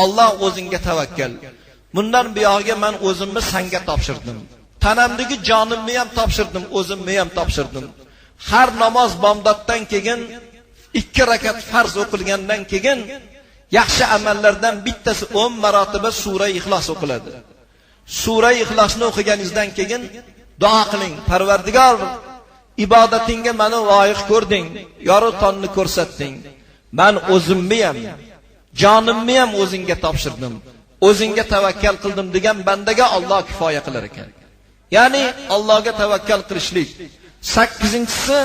Alloh o'zingga tavakkal. Bundan buyog'iga men o'zimni senga topshirdim. Tanamdagi jonimni ham topshirdim, o'zimni ham topshirdim. Har namoz bomdoddan keyin 2 rakat farz o'qilgandan keyin yaxshi amallardan bittasi 10 marotaba sura Ixlos o'qiladi. Sura Ixlosni o'qiganingizdan keyin duo qiling. Parvardigor, ibodatingga meni loyiq ko'rding, yorug' tonni ko'rsatding. Men o'zimni ham, jonimni ham o'zingga topshirdim. O'zingga tavakkal qildim degan bandaga Alloh kifoya qilar ekan. Ya'ni Allohga tavakkal qilishlik. 8-inchisi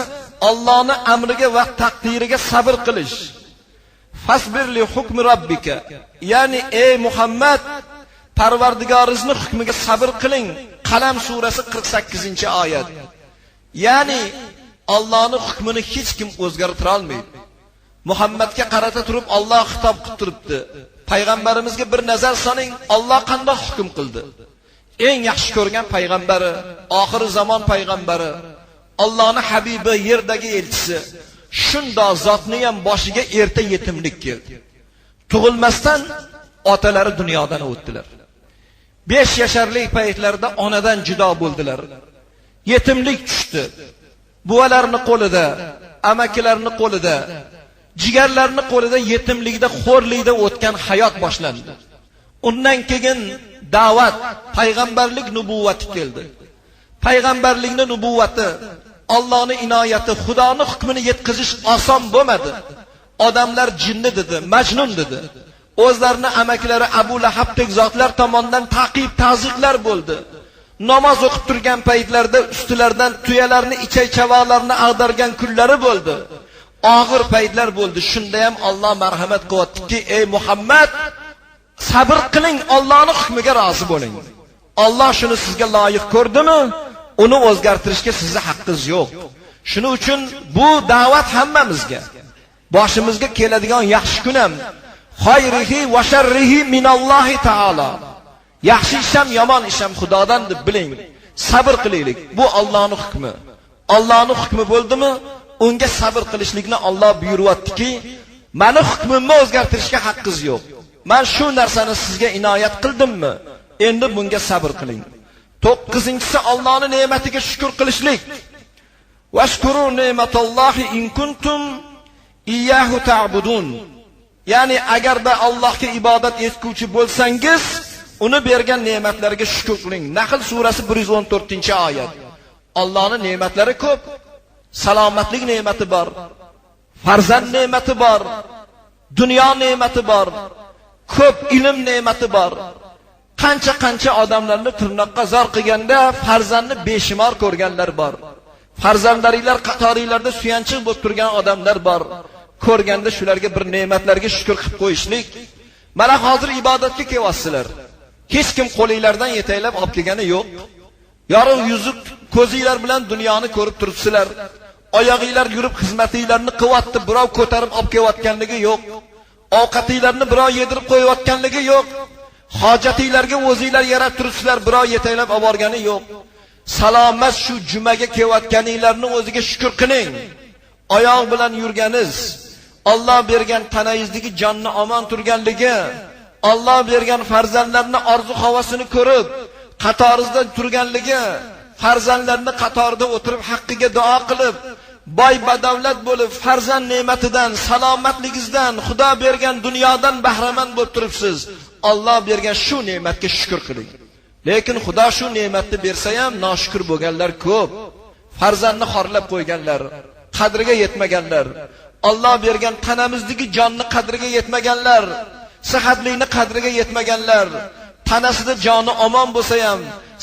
Allohning amriga va taqdiriga sabr qilish. Fasbir li hukmi robbika. Ya'ni ey Muhammad, Parvardigoringizning hukmiga sabr qiling. Qalam surasi 48-oyat. Ya'ni Allohning hukmini hech kim o'zgartira olmaydi. Muhammadga qarata turib Alloh xitob qilib turibdi. Payg'ambarimizga bir nazar soling, Alloh qanday hukm qildi? Eng yaxshi ko'rgan payg'ambari, oxir zamon payg'ambari, Allohning habibi, yerdagi elchisi, shundoq zotni ham boshiga erta yetimlik keldi. Tug'ilmasdan otalari dunyodan o'tdilar. 5 yasharlik paytlarida onadan judo bo'ldilar. Yetimlik tushdi. Buvalarning qo'lida, amakilarning qo'lida, jigarlarning qo'lida yetimlikda, xo'rlikda o'tgan hayot boshlandi. Undan keyin da'vat, payg'ambarlik nubuvvati keldi. Payg'ambarlikning nubuvvati, Allohning inoyati, Xudoning hukmini yetkazish oson bo'lmadi. Odamlar jinni dedi, majnun dedi. O'zlarini amakilari Abu Lahabdek zotlar tomonidan ta'qib, ta'ziqlar bo'ldi. Namoz o'qib turgan paytlarda ustilardan tuyalarni, ichay-chavoqlarni ag'dargan kunlari bo'ldi. Og'ir paytlar bo'ldi. Shunda ham Alloh marhamat qilyaptiki, ey Muhammad, sabr qiling, Allohning hukmiga rozi bo'ling. Alloh shuni sizga loyiq ko'rdimi? Uni o'zgartirishga sizning haqqingiz yo'q. Shuning uchun bu da'vat hammamizga. Boshimizga keladigan yaxshi kun ham xayrihi va sharrihi minallohi taolo. Yaxshi ish ham, yomon ish ham Xudodan deb biling. Sabr qilaylik. Bu Allohning hukmi. Allohning hukmi bo'ldimi? Unga sabr qilishlikni Alloh buyuryaptiki, meni hukmimni o'zgartirishga haqqingiz yo'q. Men shu narsani sizga inoyat qildimmi? Endi bunga sabr qiling. 9-inchisi Allohning ne'matiga shukr qilishlik. Vashkuru ne'matallohi in kuntum iyyahu ta'budun. Ya'ni agarda Allohga ibodat etguvchi bo'lsangiz, uni bergan ne'matlariga shukr qiling. Nahl surasi 114-oyat. Allohning ne'matlari ko'p. Salomatlik ne'mati bor, farzand ne'mati bor, dunyo ne'mati bor, ko'p ilm ne'mati bor. Qancha odamlarni tirnoqqa zor qilganda farzandni beshimor ko'rganlar bor. Farzandlaringlar qatoringlarda suyanchiq bo'lib turgan odamlar bor. Ko'rganda shularga bir ne'matlarga shukr qilib qo'yishlik. Mana hozir ibodatga kelyapsizlar. Hech kim qo'linglardan yetaklab olib kelgani yo'q. Yorug' yuzuq ko'zinglar bilan dunyoni ko'rib turibsizlar. Oyog'inglar yurib xizmatinglarni qilyapti, birov ko'tarib olib kelayotganligi yo'q. Ovqatinglarni birov yedirib qo'yayotganligi yo'q. Hojatinglarga o'zinglar yarab turibsizlar, birov yetaklab olib borgani yo'q. Salomat shu jumaga kelayotganinglarni o'ziga shukr qiling. Oyoq bilan yurganiz, Alloh bergan tanangizdagi jonni omon turganligi, Alloh bergan farzandlarni orzu havosini ko'rib, qatoringizda turganligi, farzandlarni qatorida o'tirib haqqiga duo qilib, boy badavlat bo'lib, farzand ne'matidan, salomatligingizdan, Xudo bergan dunyodan bahramand bo'lib turibsiz. Alloh bergan shu ne'matga shukr qiling. Lekin Xudo shu ne'matni bersa ham noshukr bo'lganlar ko'p. Farzandni xorlab qo'yganlar, qadriga yetmaganlar, Alloh bergan tanamizdagi jonni qadriga yetmaganlar, sihatlikni qadriga yetmaganlar, tanasida joni omon bo'lsa ham,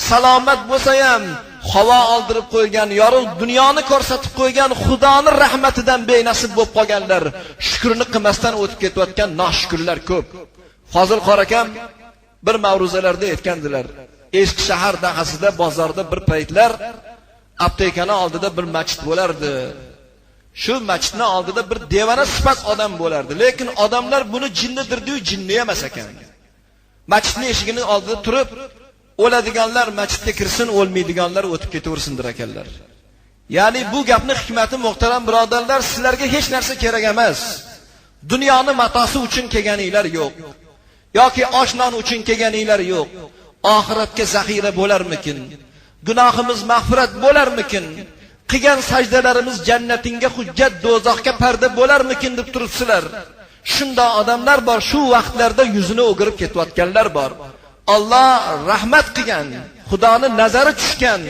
salomat bo'lsa ham, havo oldirib qo'ygan, yorug' dunyoni ko'rsatib qo'ygan Xudoning rahmatidan benasib bo'lib qolganlar, shukrni qilmasdan o'tib ketayotgan noshukrlar ko'p. Hozir qorakam bir ma'ruzalarda aytgandilar. Eski shahar dahasida bozorda bir paytlar aptekani oldida bir masjid bo'lardi. Shu masjidning oldida bir devona sifat odam bo'lardi. Lekin odamlar buni jinnidir-diyu, jinni emas ekan. Masjidning eshigining oldida turib, o'ladiganlar masjidga kirsin, o'lmaydiganlar o'tib ketaversindir ekanlar. Ya'ni bu gapning hikmati muhtaram birodarlar, sizlarga hech narsa kerak emas. Dunyoni matosi uchun kelganinglar yo'q. yoki oshnon uchun kelganinglar yo'q. Oxiratga zaxira bo'larmikin? Gunohimiz mag'firat bo'larmikin? Qilgan sajdalarimiz jannatingga hujjat, do'zaxga parda bo'larmikin deb turibsizlar. Shunda odamlar bor, shu vaqtlarda yuzini o'girib ketayotganlar bor. Alloh rahmat qilgan, Xudoning nazari tushgan,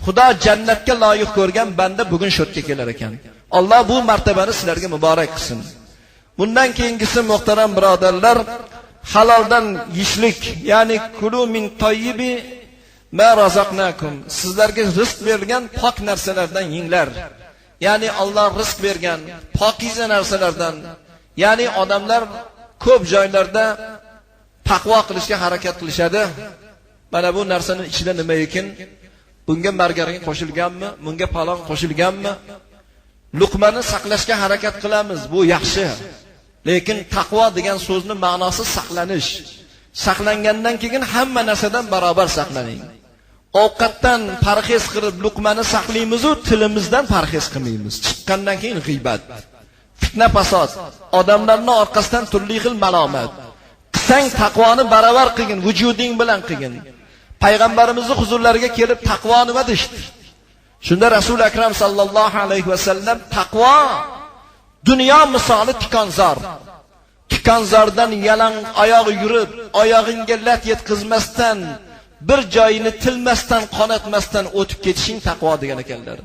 Xudo jannatga loyiq ko'rgan banda bugun shotga kelar ekan. Alloh bu martabani sizlarga muborak qilsin. Bundan keyingisi muhtaram birodarlar, haloldan yishlik, ya'ni kulu min tayyibi ma razaqnakum. Sizlarga rizq berilgan pok narsalardan yenglar. Ya'ni Alloh rizq bergan pokiza narsalardan. Ya'ni odamlar ko'p joylarda taqvo qilishga harakat qilishadi. Mana bu narsaning ichida nima ekan? Bunga margarin qo'shilganmi? Bunga palon qo'shilganmi? Luqmani saqlashga harakat qilamiz. Bu yaxshi. Lekin taqvo degan so'zning ma'nosi saqlanish. Saqlangandan keyin hamma narsadan barobar saqlaning. Ovqatdan parhez qilib luqmani saqlaymiz u tilimizdan parhez qilmaymiz. Chiqqandan keyin g'iybat, fitna fasod, odamlarning orqasidan turli xil malomat. Qilsang taqvoni barobar qilgin, vujuding bilan qilgin. Payg'ambarimizning huzurlariga kelib taqvo nima deshdi? Shunda Rasul akram sallallohu alayhi vasallam taqvo dunyo misoli tikonzor. Tikonzordan yalang oyoq yurib, oyog'ingga lat yetkazmasdan, bir joyini tilmasdan, qonatmasdan o'tib ketishing taqvo degan ekanlar.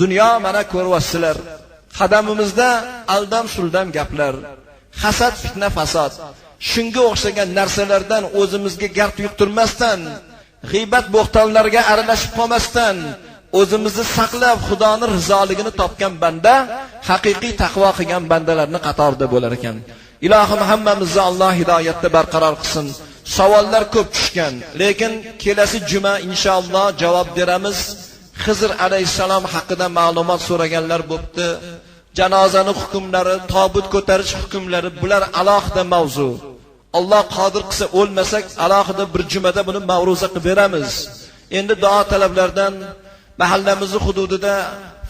Dunyo mana ko'ryapsizlar. Qadamimizda aldam-suldam gaplar, hasad, fitna, fasod, shunga o'xshagan narsalardan o'zimizga gard yuqtirmasdan, g'iybat bo'xtonlarga aralashib qolmasdan, o'zimizni saqlab Xudoning rizoligini topgan banda haqiqiy taqvo qilgan bandalarning qatorida bo'lar ekan. Ilohim hammamizni Alloh hidoyatda barqaror qilsin. Savollar ko'p tushgan, lekin kelasi juma inshaalloh javob beramiz. Xizr alayhisalom haqida ma'lumot so'raganlar bo'pti. Janozani hukmlari, tobut ko'tarish hukmlari, bular alohida mavzu. Alloh qodir qilsa o'lmasak alohida bir jumada buni ma'ruza qilib beramiz. Endi duo talablardan mahallamizning hududida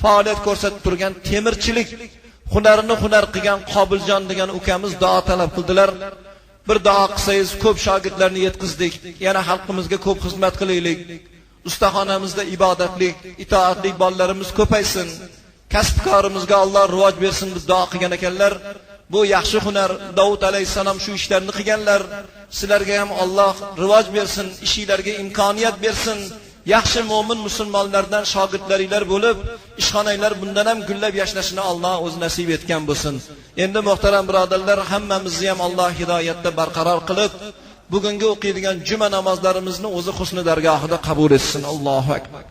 faoliyat ko'rsatib turgan temirchilik hunarini hunar qilgan Qobiljon degan ukamiz duo talab qildilar. Bir duo qilsangiz ko'p shogirdlarni yetkizdik. Yana xalqimizga ko'p xizmat qilaylik. Ustaxonamizda ibodatlik, itoatli bolalarimiz ko'paysin. Kasb-korimizga Alloh rivoj bersin deb duo qilgan ekanlar. Bu yaxshi hunar. Davud alayhisalom shu ishlarni qilganlar. Sizlarga ham Alloh rivoj bersin, ishingizlarga imkoniyat bersin. Yaxshi mo'min musulmonlardan shogirdlaringlar bo'lib, ishxonanglar bundan ham gullab yashnashini Alloh o'zi nasib etgan bo'lsin. Endi muhtaram birodarlar, hammamizni ham Alloh hidoyatda barqaror qilib, bugungi o'qiydigan juma namozlarimizni o'zi husni dargohida qabul etsin. Allohu akbar.